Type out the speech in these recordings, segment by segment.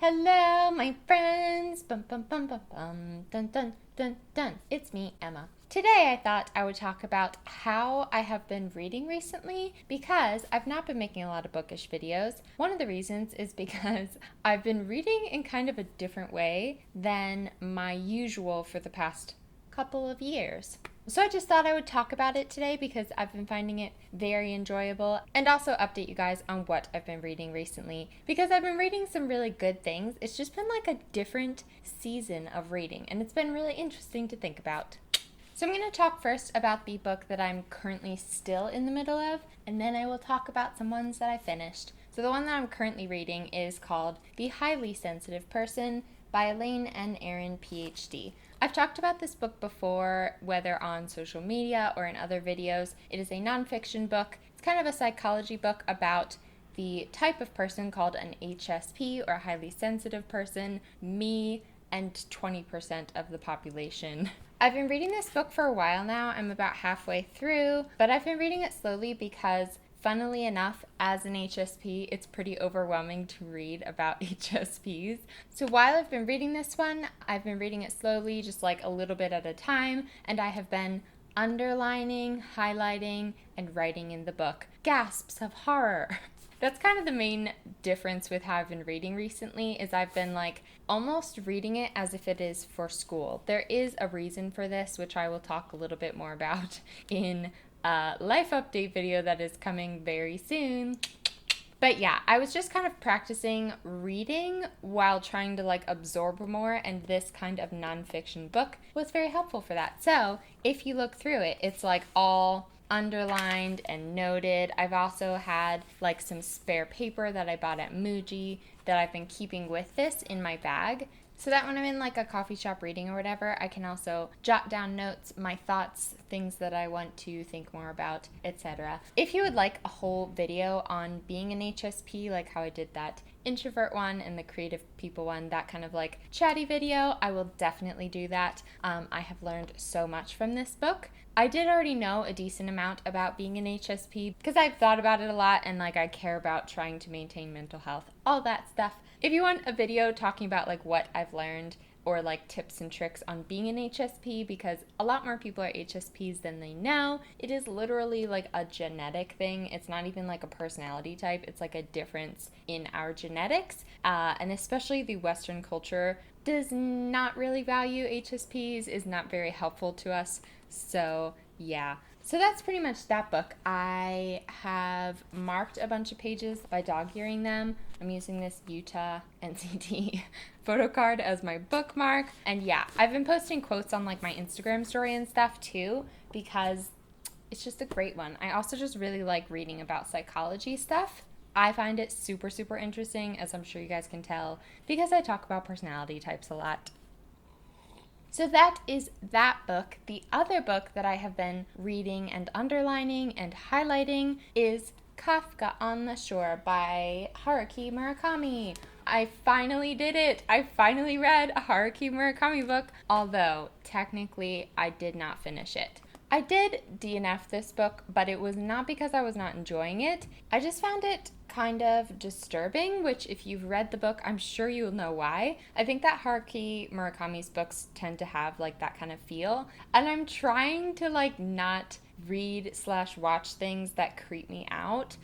Hello, my friends. Bum bum bum bum bum. Dun dun dun dun. It's me, Emma. Today I thought I would talk about how I have been reading recently because I've not been making a lot of bookish videos. One of the reasons is because I've been reading in kind of a different way than my usual for the past couple of years. So I just thought I would talk about it today because I've been finding it very enjoyable and also update you guys on what I've been reading recently because I've been reading some really good things. It's just been like a different season of reading and it's been really interesting to think about. So I'm going to talk first about the book that I'm currently still in the middle of, and then I will talk about some ones that I finished. So the one that I'm currently reading is called The Highly Sensitive Person by Elaine and Aaron, PhD. I've talked about this book before, whether on social media or in other videos. It is a nonfiction book. It's kind of a psychology book about the type of person called an HSP, or a highly sensitive person, me, and 20% of the population. I've been reading this book for a while now. I'm about halfway through, but I've been reading it slowly because, funnily enough, as an HSP, it's pretty overwhelming to read about HSPs. So while I've been reading this one, I've been reading it slowly, just like a little bit at a time, and I have been underlining, highlighting, and writing in the book. Gasps of horror. That's kind of the main difference with how I've been reading recently is I've been like almost reading it as if it is for school. There is a reason for this, which I will talk a little bit more about in a life update video that is coming very soon. But yeah, I was just kind of practicing reading while trying to like absorb more, and this kind of nonfiction book was very helpful for that. So if you look through it, it's like all underlined and noted. I've also had like some spare paper that I bought at Muji that I've been keeping with this in my bag, so that when I'm in like a coffee shop reading or whatever, I can also jot down notes, my thoughts, things that I want to think more about, etc. If you would like a whole video on being an HSP, like how I did that introvert one and the creative people one, that kind of like chatty video, I will definitely do that. I have learned so much from this book. I did already know a decent amount about being an HSP because I've thought about it a lot and like I care about trying to maintain mental health, all that stuff. If you want a video talking about like what I've learned or like tips and tricks on being an HSP, because a lot more people are HSPs than they know. It is literally like a genetic thing. It's not even like a personality type. It's like a difference in our genetics. And especially the Western culture does not really value HSPs, is not very helpful to us. So yeah. So that's pretty much that book. I have marked a bunch of pages by dog-earing them. I'm using this Utah NCT photo card as my bookmark. And yeah, I've been posting quotes on like my Instagram story and stuff too because it's just a great one. I also just really like reading about psychology stuff. I find it super, super interesting, as I'm sure you guys can tell, because I talk about personality types a lot. So that is that book. The other book that I have been reading and underlining and highlighting is Kafka on the Shore by Haruki Murakami. I finally did it. I finally read a Haruki Murakami book, although technically I did not finish it. I did DNF this book, but it was not because I was not enjoying it. I just found it kind of disturbing, which if you've read the book, I'm sure you'll know why. I think that Haruki Murakami's books tend to have like that kind of feel, and I'm trying to like not read slash watch things that creep me out.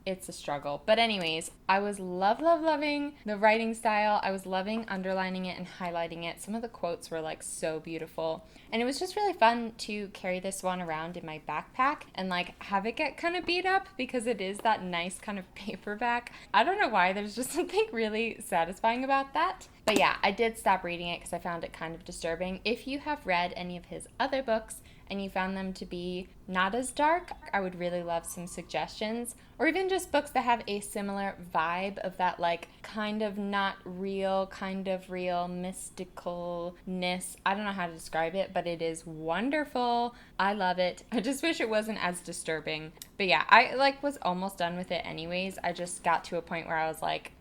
It's a struggle. But anyways, I was loving the writing style. I was loving underlining it and highlighting it. Some of the quotes were like so beautiful. And it was just really fun to carry this one around in my backpack and like have it get kind of beat up because it is that nice kind of paperback. I don't know why, there's just something really satisfying about that. But yeah, I did stop reading it because I found it kind of disturbing. If you have read any of his other books and you found them to be not as dark, I would really love some suggestions. Or even just books that have a similar vibe of that like kind of not real, kind of real mysticalness. I don't know how to describe it, but it is wonderful. I love it. I just wish it wasn't as disturbing. But yeah, I like was almost done with it anyways. I just got to a point where I was like,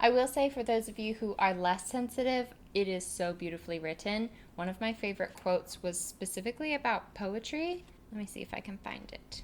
I will say for those of you who are less sensitive, it is so beautifully written. One of my favorite quotes was specifically about poetry. Let me see if I can find it.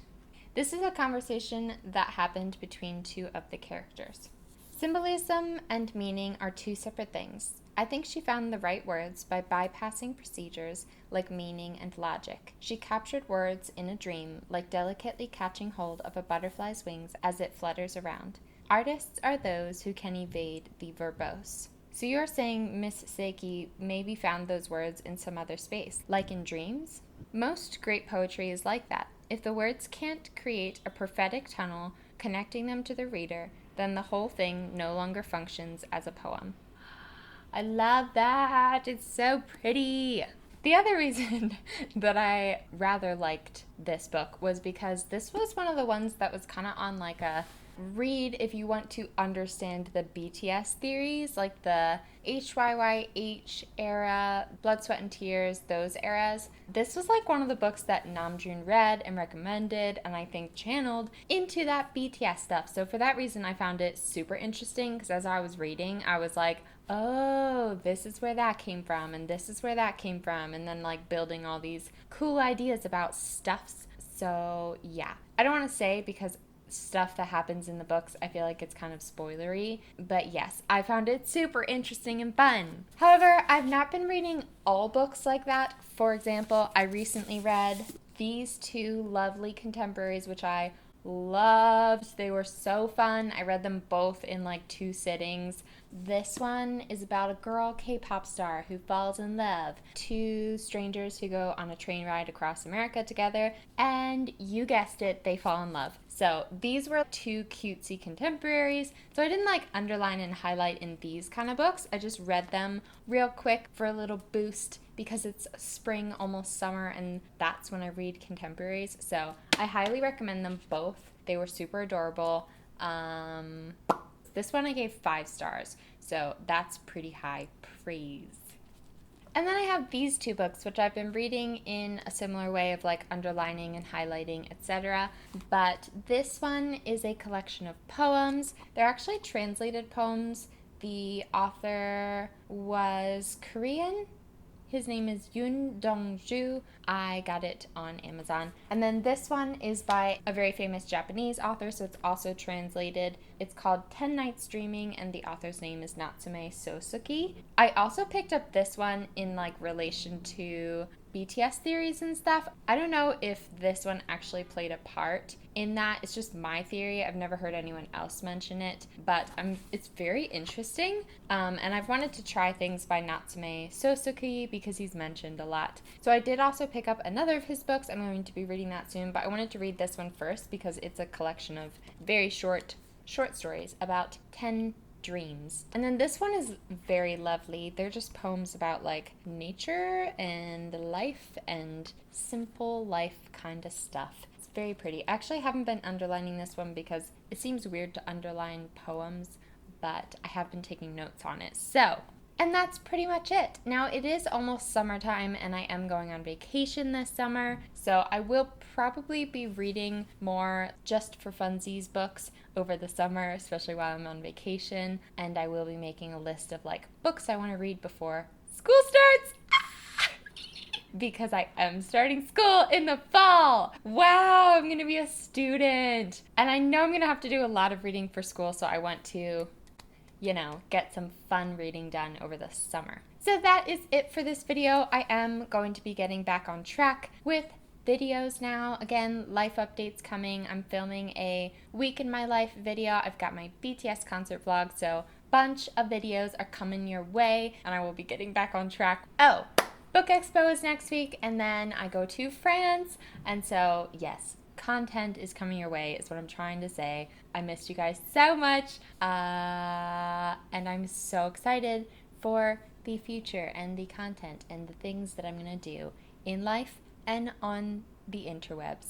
This is a conversation that happened between two of the characters. Symbolism and meaning are two separate things. I think she found the right words by bypassing procedures like meaning and logic. She captured words in a dream, like delicately catching hold of a butterfly's wings as it flutters around. Artists are those who can evade the verbose. So you're saying Miss Seiki maybe found those words in some other space, like in dreams? Most great poetry is like that. If the words can't create a prophetic tunnel connecting them to the reader, then the whole thing no longer functions as a poem. I love that. It's so pretty. The other reason that I rather liked this book was because this was one of the ones that was kind of on like a read if you want to understand the BTS theories, like the HYYH era, Blood, Sweat, and Tears, those eras. This was like one of the books that Namjoon read and recommended and I think channeled into that BTS stuff. So for that reason, I found it super interesting because as I was reading, I was like, oh, this is where that came from and this is where that came from, and then like building all these cool ideas about stuffs. So yeah, I don't want to say because stuff that happens in the books, I feel like it's kind of spoilery, but yes, I found it super interesting and fun. However, I've not been reading all books like that. For example, I recently read these two lovely contemporaries, which I loved. They were so fun. I read them both in like 2 sittings. This one is about a girl K-pop star who falls in love. 2 strangers who go on a train ride across America together, and you guessed it, they fall in love. So these were 2 cutesy contemporaries. So I didn't like underline and highlight in these kind of books. I just read them real quick for a little boost because it's spring, almost summer, and that's when I read contemporaries. So I highly recommend them both. They were super adorable. This one I gave 5 stars, so that's pretty high praise. And then I have these 2 books, which I've been reading in a similar way of like underlining and highlighting, etc. But this one is a collection of poems. They're actually translated poems. The author was Korean. His name is Yoon Dong-ju. I got it on Amazon. And then this one is by a very famous Japanese author, so it's also translated. It's called 10 Nights Dreaming, and the author's name is Natsume Sosuke. I also picked up this one in like relation to BTS theories and stuff. I don't know if this one actually played a part in that. It's just my theory. I've never heard anyone else mention it, but it's very interesting. And I've wanted to try things by Natsume Sosuke because he's mentioned a lot. So I did also pick up another of his books. I'm going to be reading that soon, but I wanted to read this one first because it's a collection of very short stories about 10 dreams. And then this one is very lovely. They're just poems about like nature and life and simple life kind of stuff. It's very pretty. I actually haven't been underlining this one because it seems weird to underline poems, but I have been taking notes on it. And that's pretty much it. Now it is almost summertime and I am going on vacation this summer, so I will probably be reading more just for funsies books over the summer, especially while I'm on vacation, and I will be making a list of like books I want to read before school starts. Because I am starting school in the fall. Wow, I'm gonna be a student. And I know I'm gonna have to do a lot of reading for school, so I want to get some fun reading done over the summer. So that is it for this video. I am going to be getting back on track with videos now. Again, life updates coming. I'm filming a week in my life video. I've got my BTS concert vlog, so bunch of videos are coming your way, and I will be getting back on track. Oh, Book Expo is next week, and then I go to France, and so yes, content is coming your way is what I'm trying to say. I missed you guys so much, and I'm so excited for the future and the content and the things that I'm gonna do in life and on the interwebs.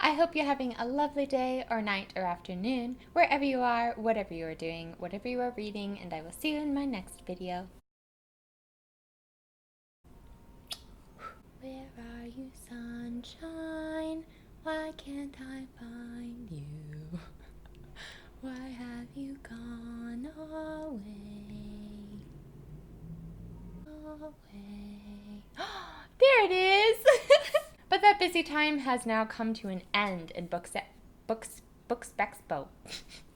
I hope you're having a lovely day or night or afternoon, wherever you are, whatever you are doing, whatever you are reading, and I will see you in my next video. Where are you, sunshine? Why can't I find you? Why have you gone away? Away. There it is! But then that busy time has now come to an end in Books Expo.